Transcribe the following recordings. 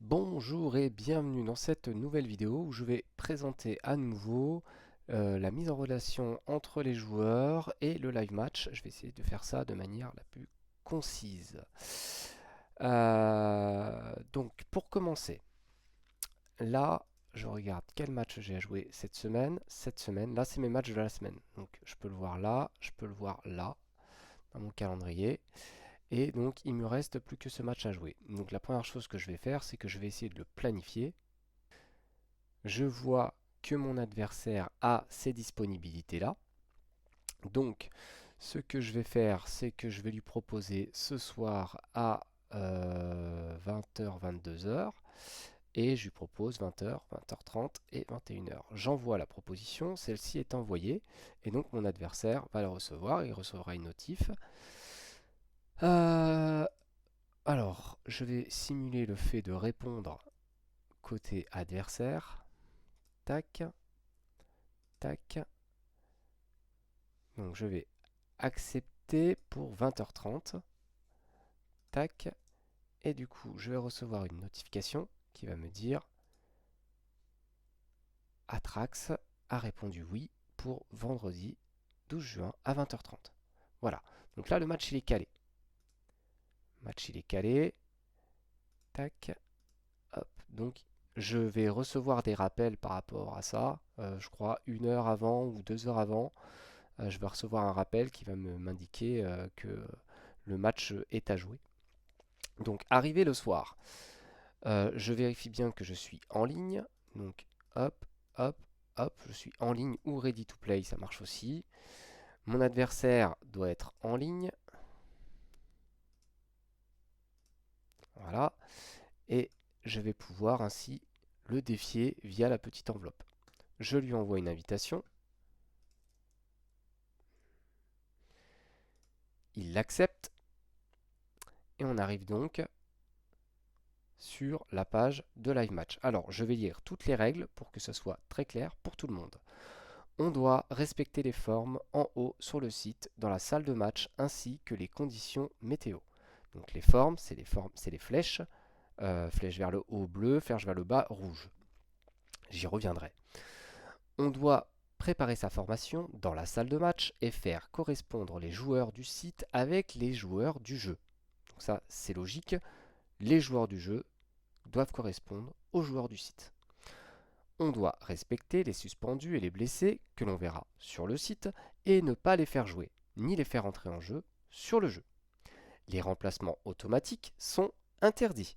Bonjour et bienvenue dans cette nouvelle vidéo où je vais présenter à nouveau la mise en relation entre les joueurs et le live match. Je vais essayer de faire ça de manière la plus concise. Donc pour commencer, là je regarde quel match j'ai à jouer cette semaine. Cette semaine, là c'est mes matchs de la semaine. Donc je peux le voir là, je peux le voir là dans mon calendrier. Et donc il me reste plus que ce match à jouer. Donc la première chose que je vais faire, c'est que je vais essayer de le planifier. Je vois que mon adversaire a ces disponibilités-là. Donc ce que je vais faire, c'est que je vais lui proposer ce soir à 20h, 22h. Et je lui propose 20h, 20h30 et 21h. J'envoie la proposition, celle-ci est envoyée. Et donc mon adversaire va la recevoir, il recevra une notif. Euh, alors, je vais simuler le fait de répondre côté adversaire. Tac, tac. Donc je vais accepter pour 20h30. Tac. Et du coup, je vais recevoir une notification qui va me dire Atrax a répondu oui pour vendredi 12 juin à 20h30. Voilà. Donc là, le match il est calé. Le match il est calé. Tac. Hop. Donc je vais recevoir des rappels par rapport à ça. Je crois 1 heure avant ou 2 heures avant. Je vais recevoir un rappel qui va m'indiquer que le match est à jouer. Donc arrivé le soir, je vérifie bien que je suis en ligne. Donc hop, hop, hop, je suis en ligne ou ready to play, ça marche aussi. Mon adversaire doit être en ligne. Voilà. Et je vais pouvoir ainsi le défier via la petite enveloppe. Je lui envoie une invitation. Il l'accepte. Et on arrive donc sur la page de Live Match. Alors, je vais lire toutes les règles pour que ce soit très clair pour tout le monde. On doit respecter les formes en haut sur le site dans la salle de match ainsi que les conditions météo. Donc les formes, c'est les flèches. Flèche vers le haut bleu, flèche vers le bas rouge. J'y reviendrai. On doit préparer sa formation dans la salle de match et faire correspondre les joueurs du site avec les joueurs du jeu. Donc ça, c'est logique. Les joueurs du jeu doivent correspondre aux joueurs du site. On doit respecter les suspendus et les blessés que l'on verra sur le site et ne pas les faire jouer, ni les faire entrer en jeu sur le jeu. Les remplacements automatiques sont interdits.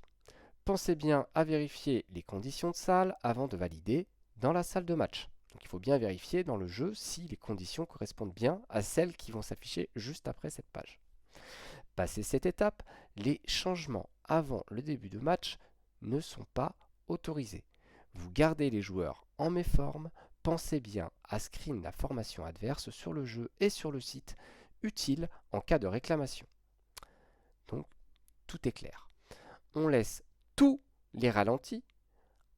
Pensez bien à vérifier les conditions de salle avant de valider dans la salle de match. Donc il faut bien vérifier dans le jeu si les conditions correspondent bien à celles qui vont s'afficher juste après cette page. Passé cette étape, les changements avant le début de match ne sont pas autorisés. Vous gardez les joueurs en méforme, pensez bien à screen la formation adverse sur le jeu et sur le site, utile en cas de réclamation. Donc tout est clair. On laisse tous les ralentis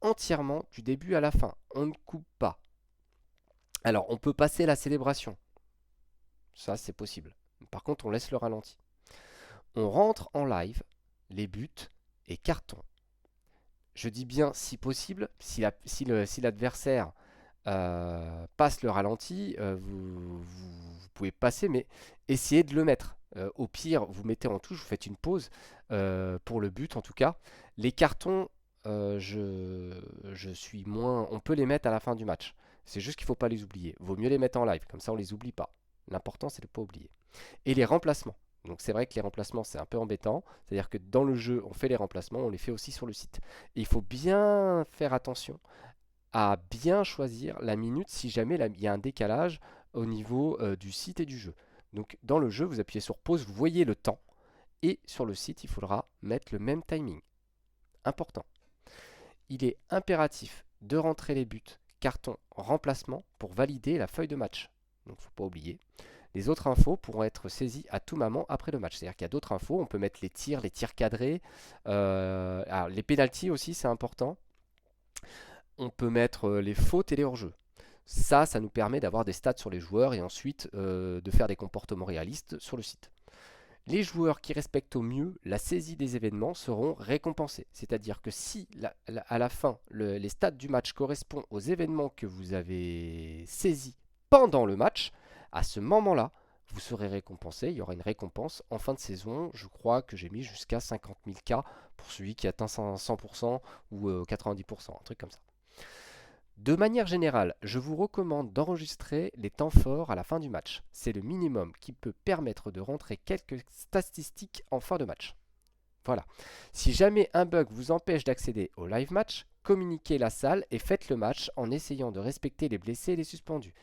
entièrement du début à la fin. On ne coupe pas. Alors on peut passer la célébration. Ça c'est possible. Par contre on laisse le ralenti. On rentre en live, les buts et cartons. Je dis bien si possible, si l'adversaire passe le ralenti, vous pouvez passer, mais essayez de le mettre. Au pire, vous mettez en touche, vous faites une pause pour le but en tout cas. Les cartons, je suis moins. On peut les mettre à la fin du match. C'est juste qu'il ne faut pas les oublier. Vaut mieux les mettre en live, comme ça on les oublie pas. L'important c'est de ne pas oublier. Et les remplacements. Donc c'est vrai que les remplacements c'est un peu embêtant, c'est-à-dire que dans le jeu on fait les remplacements, on les fait aussi sur le site. Et il faut bien faire attention à bien choisir la minute si jamais il y a un décalage au niveau du site et du jeu. Donc dans le jeu vous appuyez sur pause, vous voyez le temps, et sur le site il faudra mettre le même timing. Important. Il est impératif de rentrer les buts, carton, remplacement pour valider la feuille de match. Donc il ne faut pas oublier. Les autres infos pourront être saisies à tout moment après le match. C'est-à-dire qu'il y a d'autres infos, on peut mettre les tirs cadrés, alors les pénaltys aussi c'est important. On peut mettre les fautes et les hors-jeux. Ça nous permet d'avoir des stats sur les joueurs et ensuite de faire des comportements réalistes sur le site. Les joueurs qui respectent au mieux la saisie des événements seront récompensés. C'est-à-dire que si à la fin, les stats du match correspondent aux événements que vous avez saisis pendant le match, à ce moment-là, vous serez récompensé. Il y aura une récompense en fin de saison. Je crois que j'ai mis jusqu'à 50 000 K pour celui qui atteint 100% ou 90%, un truc comme ça. De manière générale, je vous recommande d'enregistrer les temps forts à la fin du match. C'est le minimum qui peut permettre de rentrer quelques statistiques en fin de match. Voilà. Si jamais un bug vous empêche d'accéder au live match, communiquez la salle et faites le match en essayant de respecter les blessés et les suspendus.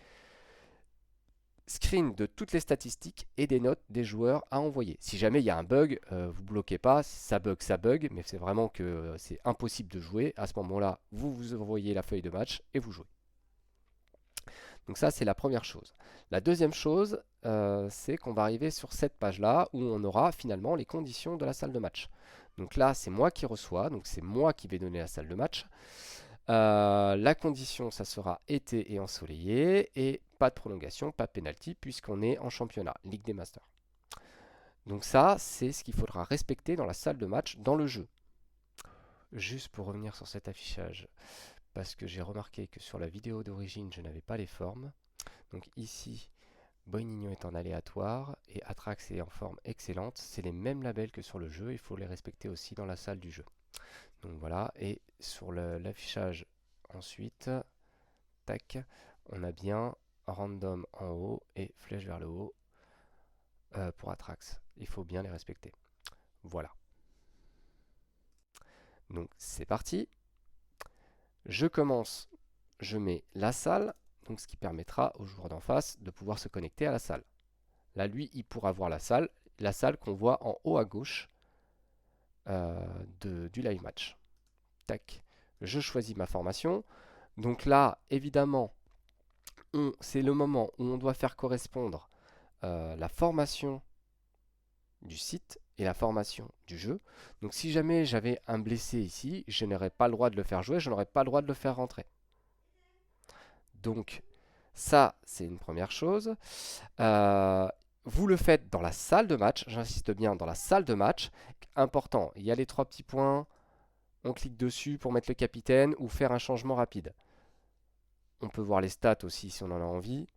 Screen de toutes les statistiques et des notes des joueurs à envoyer. Si jamais il y a un bug, vous bloquez pas, ça bug, mais c'est vraiment que c'est impossible de jouer. À ce moment-là, vous envoyez la feuille de match et vous jouez. Donc ça, c'est la première chose. La deuxième chose, c'est qu'on va arriver sur cette page-là où on aura finalement les conditions de la salle de match. Donc là, c'est moi qui reçois, donc c'est moi qui vais donner la salle de match. La condition, ça sera été et ensoleillé, et pas de prolongation, pas de penalty, puisqu'on est en championnat, Ligue des Masters. Donc ça, c'est ce qu'il faudra respecter dans la salle de match, dans le jeu. Juste pour revenir sur cet affichage, parce que j'ai remarqué que sur la vidéo d'origine, je n'avais pas les formes. Donc ici, Boinigno est en aléatoire, et Atrax est en forme excellente. C'est les mêmes labels que sur le jeu, il faut les respecter aussi dans la salle du jeu. Donc voilà, et sur l'affichage ensuite, tac, on a bien random en haut et flèche vers le haut pour Atrax. Il faut bien les respecter. Voilà. Donc c'est parti. Je commence, je mets la salle, donc ce qui permettra au joueur d'en face de pouvoir se connecter à la salle. Là, lui, il pourra voir la salle qu'on voit en haut à gauche du live match. Tac. Je choisis ma formation. Donc là, évidemment, c'est le moment où on doit faire correspondre la formation du site et la formation du jeu. Donc si jamais j'avais un blessé ici, je n'aurais pas le droit de le faire jouer, je n'aurais pas le droit de le faire rentrer. Donc ça, c'est une première chose. Vous le faites dans la salle de match, j'insiste bien, dans la salle de match. Important, il y a les 3 petits points, on clique dessus pour mettre le capitaine ou faire un changement rapide. On peut voir les stats aussi si on en a envie.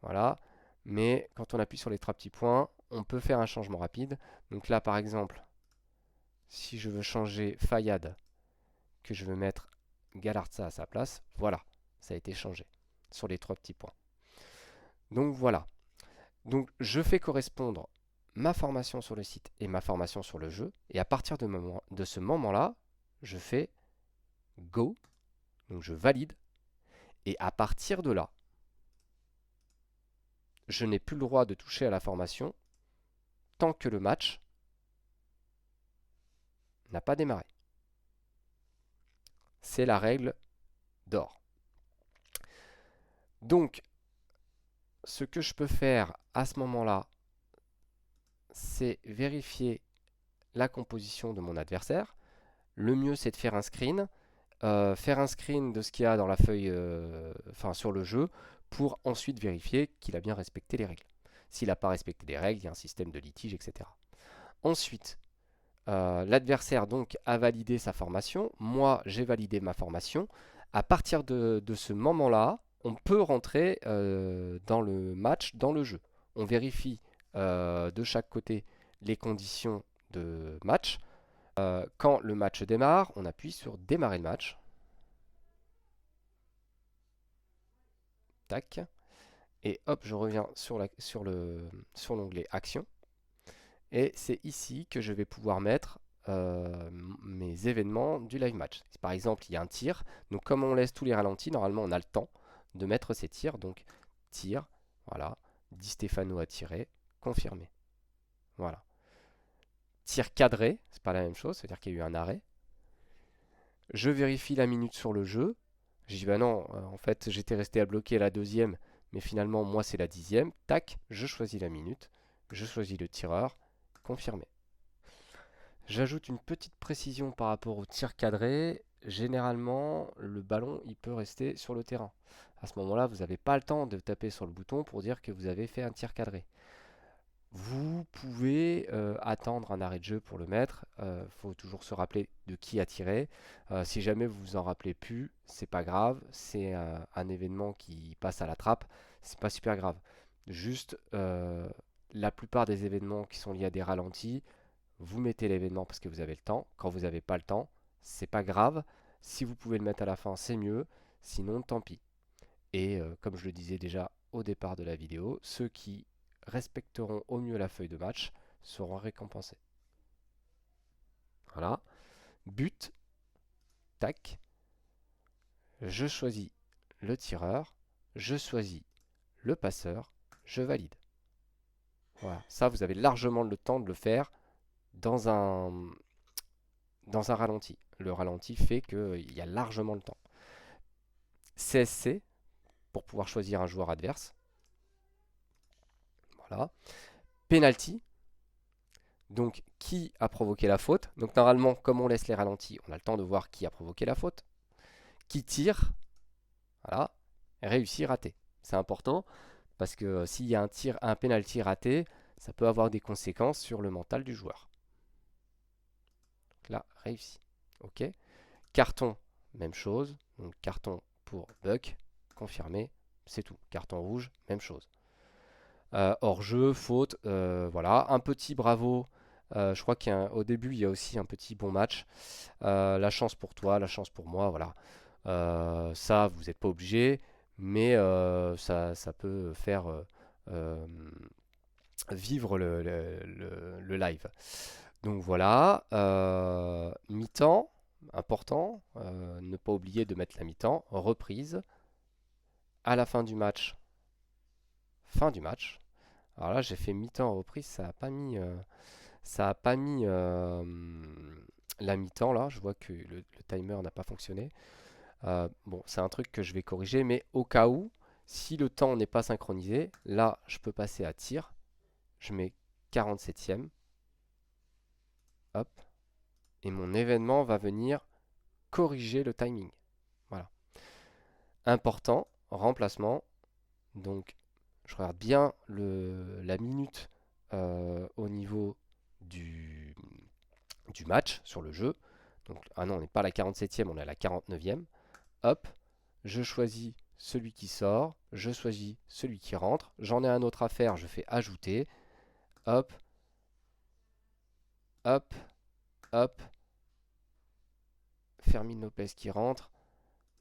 Voilà. Mais quand on appuie sur les 3 petits points, on peut faire un changement rapide. Donc là, par exemple, si je veux changer Fayad, que je veux mettre Galarza à sa place, voilà, ça a été changé sur les 3 petits points. Donc voilà. Donc je fais correspondre ma formation sur le site et ma formation sur le jeu. Et à partir de ce moment-là, je fais Go. Donc je valide. Et à partir de là, je n'ai plus le droit de toucher à la formation tant que le match n'a pas démarré. C'est la règle d'or. Donc, ce que je peux faire à ce moment-là, c'est vérifier la composition de mon adversaire. Le mieux, c'est de faire un screen. Faire un screen de ce qu'il y a dans la feuille, sur le jeu, pour ensuite vérifier qu'il a bien respecté les règles. S'il n'a pas respecté les règles, il y a un système de litige, etc. Ensuite, l'adversaire donc a validé sa formation. Moi, j'ai validé ma formation. À partir de ce moment-là, on peut rentrer dans le match, dans le jeu. On vérifie de chaque côté les conditions de match. Quand le match démarre, on appuie sur démarrer le match. Tac. Et hop, je reviens sur l'onglet Action. Et c'est ici que je vais pouvoir mettre mes événements du live match. Par exemple, il y a un tir. Donc comme on laisse tous les ralentis, normalement on a le temps de mettre ces tirs. Donc tir, voilà. Di Stefano a tiré, confirmé. Voilà. Tir cadré, c'est pas la même chose, c'est-à-dire qu'il y a eu un arrêt. Je vérifie la minute sur le jeu. Je dis bah non, en fait j'étais resté à bloquer à la deuxième, mais finalement moi c'est la 10e. Tac, je choisis la minute, je choisis le tireur, confirmé. J'ajoute une petite précision par rapport au tir cadré. Généralement, le ballon il peut rester sur le terrain. À ce moment-là, vous n'avez pas le temps de taper sur le bouton pour dire que vous avez fait un tir cadré. Vous pouvez attendre un arrêt de jeu pour le mettre. Faut toujours se rappeler de qui a tiré. Si jamais vous vous en rappelez plus, c'est pas grave. C'est un événement qui passe à la trappe. C'est pas super grave. Juste, la plupart des événements qui sont liés à des ralentis, vous mettez l'événement parce que vous avez le temps. Quand vous n'avez pas le temps, c'est pas grave. Si vous pouvez le mettre à la fin, c'est mieux. Sinon, tant pis. Et comme je le disais déjà au départ de la vidéo, ceux qui respecteront au mieux la feuille de match seront récompensés. Voilà. But, tac. Je choisis le tireur, je choisis le passeur, je valide. Voilà. Ça, vous avez largement le temps de le faire dans un ralenti. Le ralenti fait qu'il y a largement le temps. CSC, pour pouvoir choisir un joueur adverse. Voilà. Penalty, donc qui a provoqué la faute. Donc normalement, comme on laisse les ralentis, on a le temps de voir qui a provoqué la faute. Qui tire, voilà, réussi, raté. C'est important parce que s'il y a un penalty raté, ça peut avoir des conséquences sur le mental du joueur. Donc là, réussi. Ok. Carton, même chose. Donc carton pour Buck, confirmé, c'est tout. Carton rouge, même chose. Hors-jeu, faute, voilà. Un petit bravo. Je crois qu'au début, il y a aussi un petit bon match. La chance pour toi, la chance pour moi, voilà. Ça, vous n'êtes pas obligé, mais ça peut faire euh, vivre le live. Donc voilà, mi-temps, important, ne pas oublier de mettre la mi-temps, reprise, à la fin du match, fin du match. Alors là, j'ai fait mi-temps reprise, ça a pas mis la mi-temps là. Je vois que le timer n'a pas fonctionné. Bon, c'est un truc que je vais corriger, mais au cas où, si le temps n'est pas synchronisé, là, je peux passer à tir. Je mets 47e. Hop. Et mon événement va venir corriger le timing. Voilà. Important, remplacement. Donc, je regarde bien la minute au niveau du, du match sur le jeu. Donc, ah non, on n'est pas à la 47e, on est à la 49e. Hop, je choisis celui qui sort, je choisis celui qui rentre. J'en ai un autre à faire, je fais ajouter. Hop, hop, hop. Fermine Lopez qui rentre.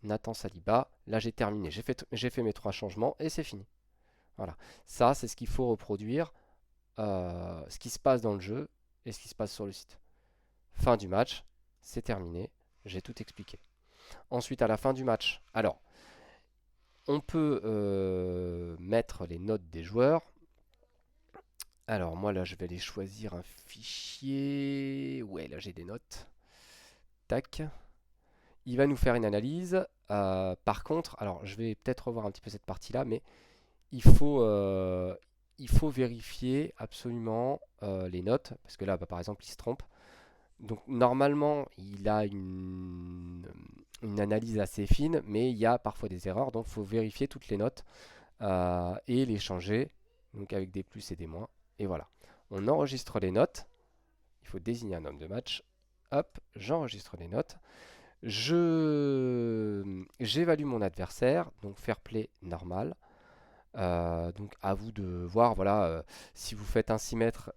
Nathan Saliba. Là, j'ai terminé. J'ai fait mes 3 changements et c'est fini. Voilà. Ça, c'est ce qu'il faut reproduire. Ce qui se passe dans le jeu et ce qui se passe sur le site. Fin du match. C'est terminé. J'ai tout expliqué. Ensuite, à la fin du match. Alors, on peut mettre les notes des joueurs. Alors, moi, là, je vais aller choisir un fichier. Ouais, là, j'ai des notes. Tac. Il va nous faire une analyse. Par contre, alors, je vais peut-être revoir un petit peu cette partie-là, mais il faut, euh, il faut vérifier absolument les notes. Parce que là, bah, par exemple, il se trompe. Donc, normalement, il a une analyse assez fine, mais il y a parfois des erreurs. Donc, il faut vérifier toutes les notes et les changer. Donc, avec des plus et des moins. Et voilà. On enregistre les notes. Il faut désigner un homme de match. Hop, j'enregistre les notes. J'évalue mon adversaire, donc fair play normal. Donc à vous de voir, voilà, si vous faites un 6 mètres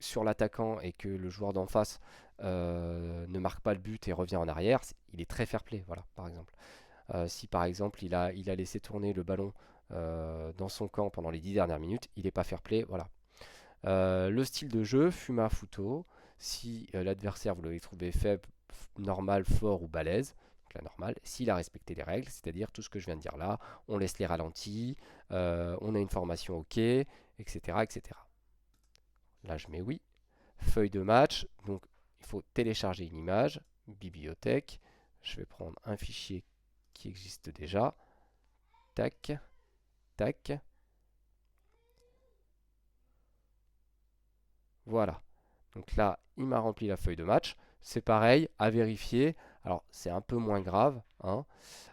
sur l'attaquant et que le joueur d'en face ne marque pas le but et revient en arrière, il est très fair play, voilà, par exemple. Si par exemple il a laissé tourner le ballon dans son camp pendant les 10 dernières minutes, il n'est pas fair play, voilà. Le style de jeu, Fuma Futo. Si l'adversaire vous l'avez trouvé faible, normal, fort ou balèze, donc la normale, s'il a respecté les règles, c'est-à-dire tout ce que je viens de dire là, on laisse les ralentis, on a une formation OK, etc., etc. Là, je mets oui. Feuille de match, donc il faut télécharger une image, bibliothèque. Je vais prendre un fichier qui existe déjà. Tac, tac. Voilà. Donc là, il m'a rempli la feuille de match. C'est pareil, à vérifier. Alors, c'est un peu moins grave, hein.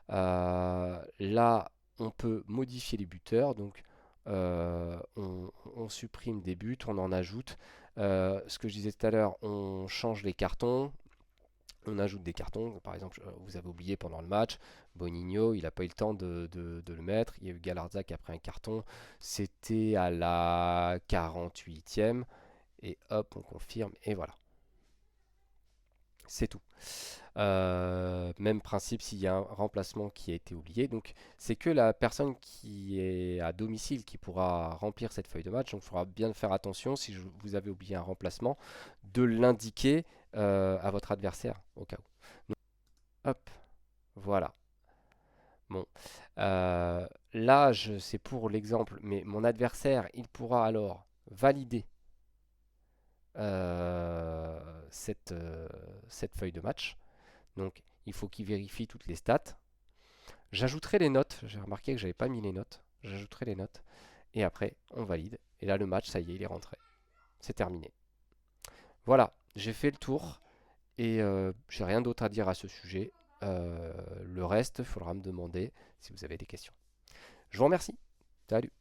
Là, on peut modifier les buteurs. Donc, on supprime des buts, on en ajoute. Ce que je disais tout à l'heure, on change les cartons, on ajoute des cartons. Par exemple, vous avez oublié pendant le match, Bonigno, il n'a pas eu le temps de le mettre. Il y a eu Galarza qui a pris un carton. C'était à la 48e. Et hop, on confirme. Et voilà, c'est tout. Même principe s'il y a un remplacement qui a été oublié. Donc c'est que la personne qui est à domicile qui pourra remplir cette feuille de match. Donc il faudra bien faire attention si vous avez oublié un remplacement de l'indiquer à votre adversaire au cas où. Donc, hop, voilà. Bon, là c'est pour l'exemple, mais mon adversaire il pourra alors valider euh, cette, euh, cette feuille de match. Donc il faut qu'il vérifie toutes les stats. J'ajouterai les notes. J'ai remarqué que j'avais pas mis les notes. J'ajouterai les notes. Et après, on valide. Et là, le match, ça y est, il est rentré. C'est terminé. Voilà, j'ai fait le tour. Et j'ai rien d'autre à dire à ce sujet. Le reste, il faudra me demander si vous avez des questions. Je vous remercie. Salut.